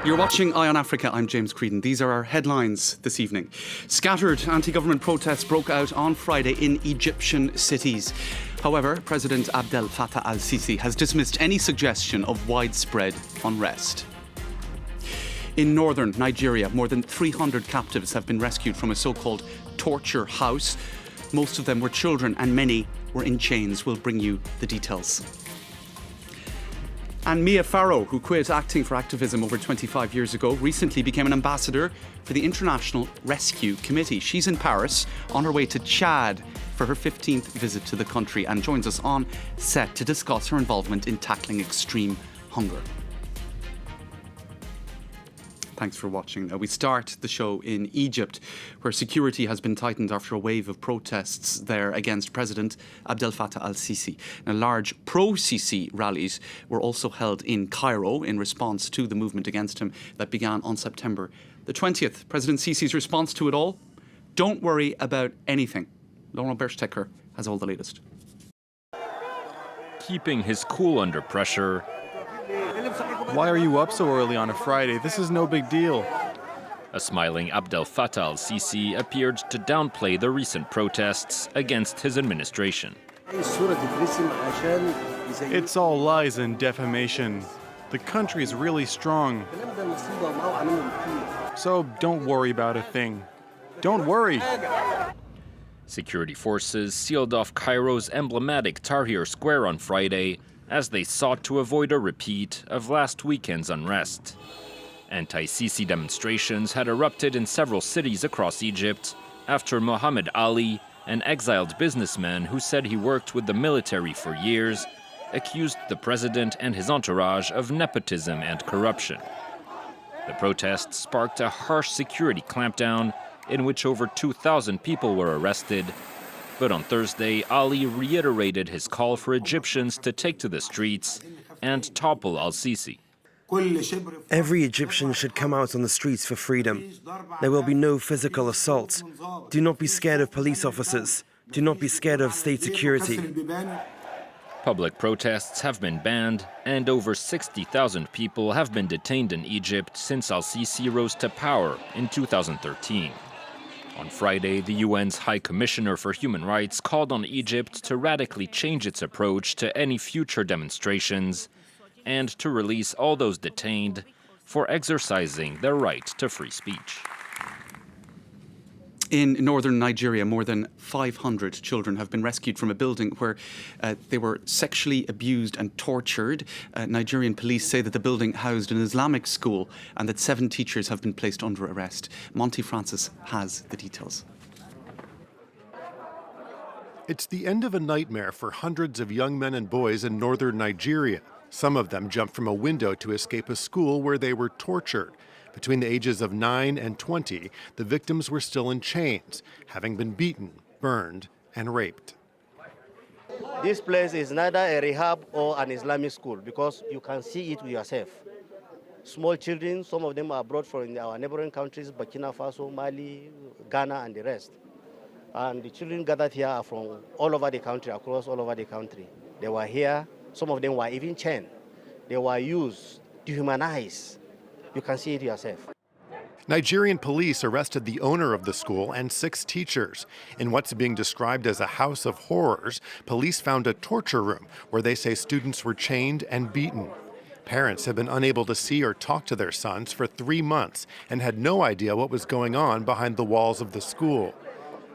You're watching Eye on Africa. I'm James Creedon. These are our headlines this evening. Scattered anti-government protests broke out on Friday in Egyptian cities. However, President Abdel Fattah al-Sisi has dismissed any suggestion of widespread unrest. In northern Nigeria, more than 300 captives have been rescued from a so-called torture house. Most of them were children and many were in chains. We'll bring you the details. And Mia Farrow, who quit acting for activism over 25 years ago, recently became an ambassador for the International Rescue Committee. She's in Paris on her way to Chad for her 15th visit to the country and joins us on set to discuss her involvement in tackling extreme hunger. Thanks for watching. We start the show in Egypt, where security has been tightened after a wave of protests there against President Abdel Fattah al-Sisi. Now, large pro-Sisi rallies were also held in Cairo in response to the movement against him that began on September the 20th. President Sisi's response to it all? Don't worry about anything. Laurent Berstecker has all the latest. Keeping his cool under pressure. Why are you up so early on a Friday? This is no big deal. A smiling Abdel Fattah al-Sisi appeared to downplay the recent protests against his administration. It's all lies and defamation. The country's really strong. So don't worry about a thing. Don't worry. Security forces sealed off Cairo's emblematic Tahrir Square on Friday as they sought to avoid a repeat of last weekend's unrest. Anti-Sisi demonstrations had erupted in several cities across Egypt after Mohammed Ali, an exiled businessman who said he worked with the military for years, accused the president and his entourage of nepotism and corruption. The protests sparked a harsh security clampdown in which over 2,000 people were arrested. But on Thursday, Ali reiterated his call for Egyptians to take to the streets and topple al-Sisi. Every Egyptian should come out on the streets for freedom. There will be no physical assaults. Do not be scared of police officers. Do not be scared of state security. Public protests have been banned, and over 60,000 people have been detained in Egypt since al-Sisi rose to power in 2013. On Friday, the UN's High Commissioner for Human Rights called on Egypt to radically change its approach to any future demonstrations and to release all those detained for exercising their right to free speech. In northern Nigeria, more than 500 children have been rescued from a building where they were sexually abused and tortured. Nigerian police say that the building housed an Islamic school and that 7 teachers have been placed under arrest. Monty Francis has the details. It's the end of a nightmare for hundreds of young men and boys in northern Nigeria. Some of them jumped from a window to escape a school where they were tortured. Between the ages of 9 and 20, the victims were still in chains, having been beaten, burned, and raped. This place is neither a rehab or an Islamic school because you can see it yourself. Small children, some of them are brought from our neighboring countries, Burkina Faso, Mali, Ghana, and the rest. And the children gathered here are from all over the country, across all over the country. They were here, some of them were even chained. They were used, dehumanized. You can see it yourself. Nigerian police arrested the owner of the school and 6 teachers. In what's being described as a house of horrors, police found a torture room where they say students were chained and beaten. Parents have been unable to see or talk to their sons for 3 months and had no idea what was going on behind the walls of the school.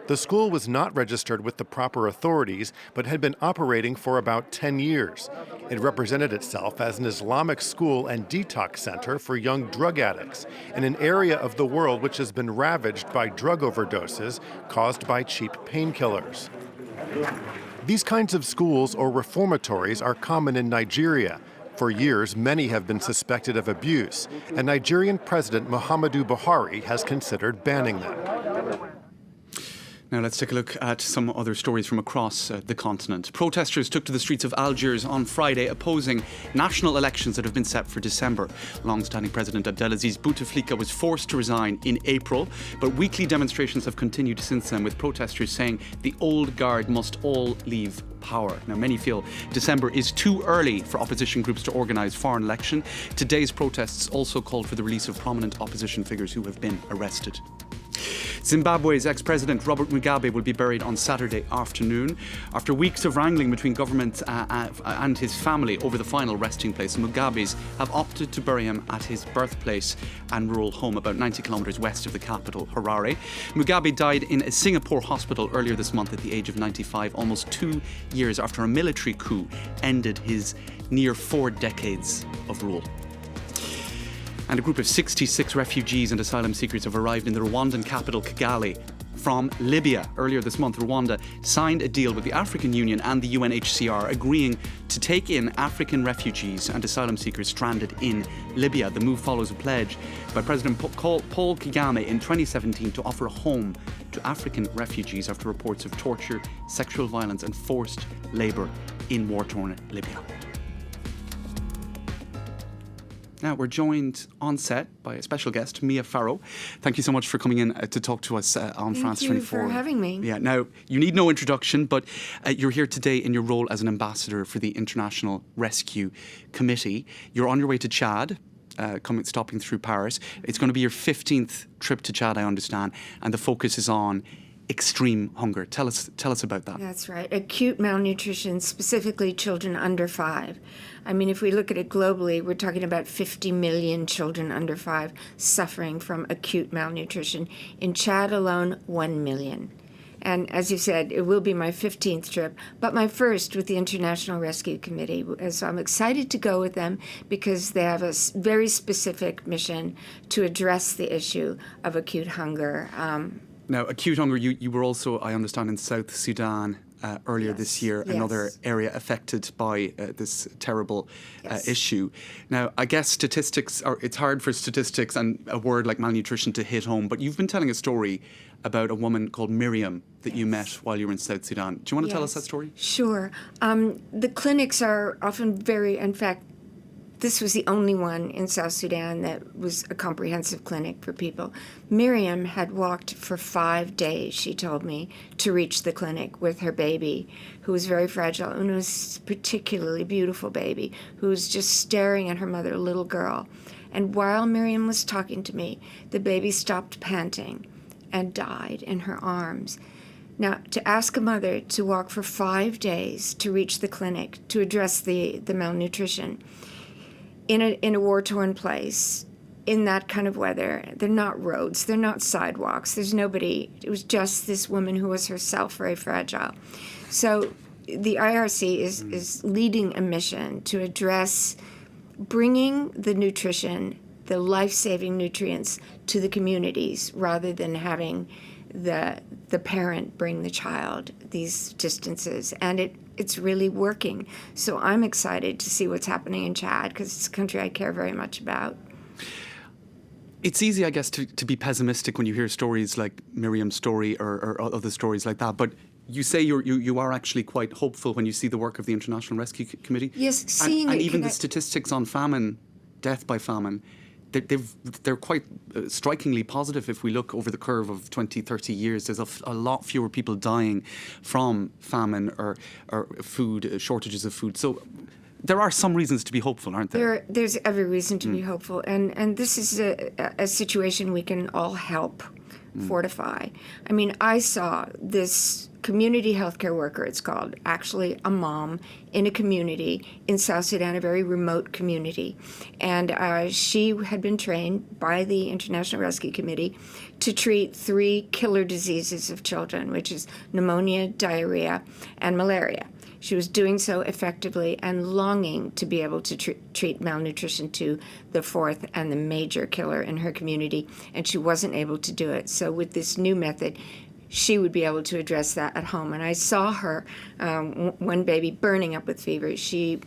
The school was not registered with the proper authorities, but had been operating for about 10 years. It represented itself as an Islamic school and detox center for young drug addicts in an area of the world which has been ravaged by drug overdoses caused by cheap painkillers. These kinds of schools or reformatories are common in Nigeria. For years, many have been suspected of abuse, and Nigerian President Muhammadu Buhari has considered banning them. Now let's take a look at some other stories from across the continent. Protesters took to the streets of Algiers on Friday opposing national elections that have been set for December. Long-standing President Abdelaziz Bouteflika was forced to resign in April, but weekly demonstrations have continued since then, with protesters saying the old guard must all leave power. Now, many feel December is too early for opposition groups to organise for an election. Today's protests also called for the release of prominent opposition figures who have been arrested. Zimbabwe's ex-president Robert Mugabe will be buried on Saturday afternoon. After weeks of wrangling between government and his family over the final resting place, Mugabe's have opted to bury him at his birthplace and rural home, about 90 kilometres west of the capital, Harare. Mugabe died in a Singapore hospital earlier this month at the age of 95, almost 2 years after a military coup ended his near 4 decades of rule. And a group of 66 refugees and asylum seekers have arrived in the Rwandan capital, Kigali, from Libya. Earlier this month, Rwanda signed a deal with the African Union and the UNHCR, agreeing to take in African refugees and asylum seekers stranded in Libya. The move follows a pledge by President Paul Kagame in 2017 to offer a home to African refugees after reports of torture, sexual violence and forced labour in war-torn Libya. Now, we're joined on set by a special guest, Mia Farrow. Thank you so much for coming in to talk to us on France 24. Thank you for having me. Yeah, now, you need no introduction, but you're here today in your role as an ambassador for the International Rescue Committee. You're on your way to Chad, stopping through Paris. It's going to be your 15th trip to Chad, I understand, and the focus is on extreme hunger. Tell us about that. That's right. Acute malnutrition, specifically children under 5. I mean, if we look at it globally, we're talking about 50 million children under 5 suffering from acute malnutrition. In Chad alone, 1 million. And as you said, it will be my 15th trip, but my first with the International Rescue Committee. So I'm excited to go with them because they have a very specific mission to address the issue of acute hunger. Now, acute hunger, you were also, I understand, in South Sudan earlier this year, another area affected by this terrible issue. Now, I guess it's hard for statistics and a word like malnutrition to hit home, but you've been telling a story about a woman called Miriam that you met while you were in South Sudan. Do you want to tell us that story? Sure. The clinics are often in fact, this was the only one in South Sudan that was a comprehensive clinic for people. Miriam had walked for 5 days, she told me, to reach the clinic with her baby, who was very fragile, and was a particularly beautiful baby, who was just staring at her mother, a little girl. And while Miriam was talking to me, the baby stopped panting and died in her arms. Now, to ask a mother to walk for 5 days to reach the clinic to address the malnutrition, in a war-torn place, in that kind of weather, they're not roads, they're not sidewalks, there's nobody. It was just this woman who was herself very fragile. So the IRC is leading a mission to address bringing the nutrition, the life-saving nutrients, to the communities rather than having the parent bring the child these distances. And it's really working. So I'm excited to see what's happening in Chad because it's a country I care very much about. It's easy, I guess, to be pessimistic when you hear stories like Miriam's story or other stories like that. But you say you are actually quite hopeful when you see the work of the International Rescue Committee. Yes, seeing and it. even the statistics on famine, death by famine, they're quite strikingly positive. If we look over the curve of 20, 30 years, there's a lot fewer people dying from famine or food, shortages of food. So there are some reasons to be hopeful, aren't there? There's every reason to be hopeful. And this is a situation we can all help fortify. I mean, I saw this community healthcare worker, it's called, actually a mom in a community in South Sudan, a very remote community. And she had been trained by the International Rescue Committee to treat 3 killer diseases of children, which is pneumonia, diarrhea, and malaria. She was doing so effectively and longing to be able to treat malnutrition to the 4th and the major killer in her community, and she wasn't able to do it. So with this new method, she would be able to address that at home. And I saw her, one baby burning up with fever. She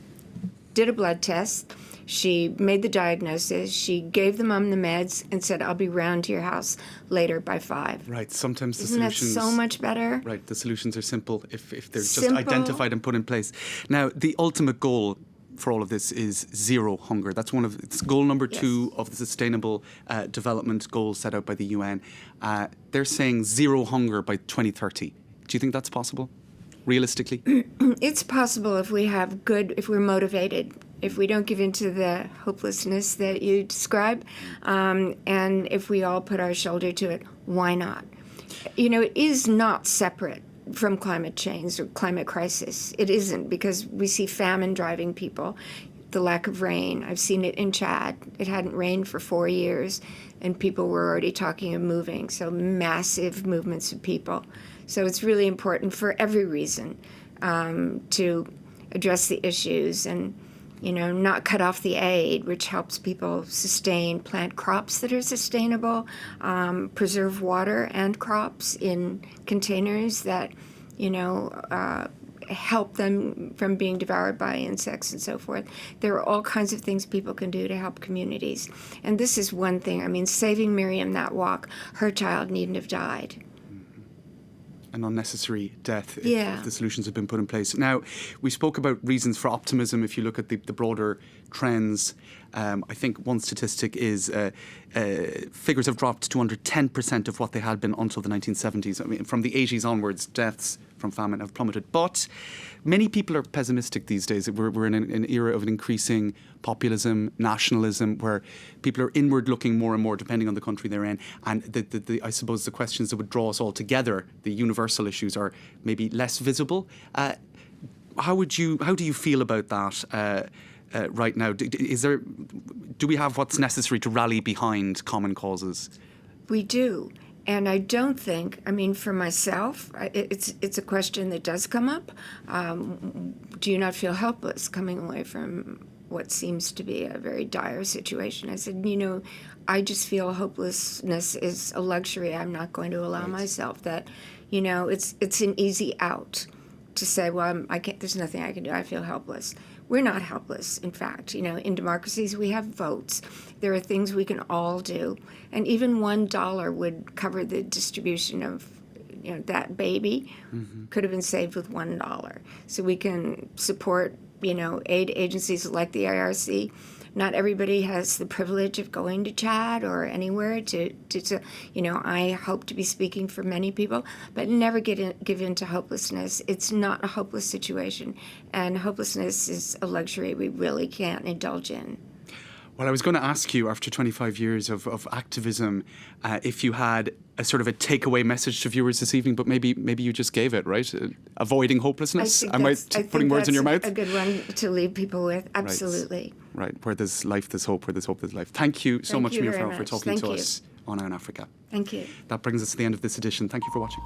did a blood test. She made the diagnosis. She gave the mom the meds and said, "I'll be round to your house later by 5." Right. Sometimes the Isn't that solutions... so much better? Right. The solutions are simple if they're just Simple. identified and put in place. Now, the ultimate goal for all of this is zero hunger. That's it's goal number 2 of the Sustainable Development Goals set out by the UN. They're saying zero hunger by 2030. Do you think that's possible, realistically? It's possible if if we're motivated, if we don't give in to the hopelessness that you describe, and if we all put our shoulder to it. Why not? It is not separate from climate change or climate crisis. It isn't, because we see famine driving people, the lack of rain. I've seen it in Chad. It hadn't rained for 4 years, and people were already talking of moving, so massive movements of people. So it's really important for every reason to address the issues and, not cut off the aid, which helps people plant crops that are sustainable, preserve water and crops in containers that, help them from being devoured by insects and so forth. There are all kinds of things people can do to help communities. And this is one thing. I mean, saving Miriam that walk, her child needn't have died. An unnecessary death if the solutions have been put in place. Now, we spoke about reasons for optimism. If you look at the broader trends, I think one statistic is figures have dropped to under 10% of what they had been until the 1970s. I mean, from the 80s onwards, deaths from famine have plummeted. But many people are pessimistic these days. We're in an era of an increasing populism, nationalism, where people are inward looking more and more, depending on the country they're in. And I suppose the questions that would draw us all together, the universal issues, are maybe less visible. How do you feel about that right now? Do we have what's necessary to rally behind common causes? We do. And I don't think, for myself, it's a question that does come up. Do you not feel helpless coming away from what seems to be a very dire situation? I said, I just feel hopelessness is a luxury I'm not going to allow myself. That, it's an easy out to say, well, I can't. There's nothing I can do. I feel helpless. We're not helpless, in fact. In democracies, we have votes. There are things we can all do. And even $1 would cover the distribution of, that baby could have been saved with $1. So we can support, aid agencies like the IRC. Not everybody has the privilege of going to Chad or anywhere to I hope to be speaking for many people, but never give in to hopelessness. It's not a hopeless situation, and hopelessness is a luxury we really can't indulge in. Well, I was going to ask you, after 25 years of activism, if you had a sort of a takeaway message to viewers this evening, but maybe you just gave it, right? Avoiding hopelessness? Am I putting words in your mouth? A good one to leave people with, absolutely. Right. Where there's life, there's hope. Where there's hope, there's life. Thank you so much, Mia Farrow, for talking to us on Eye on Africa. Thank you. That brings us to the end of this edition. Thank you for watching.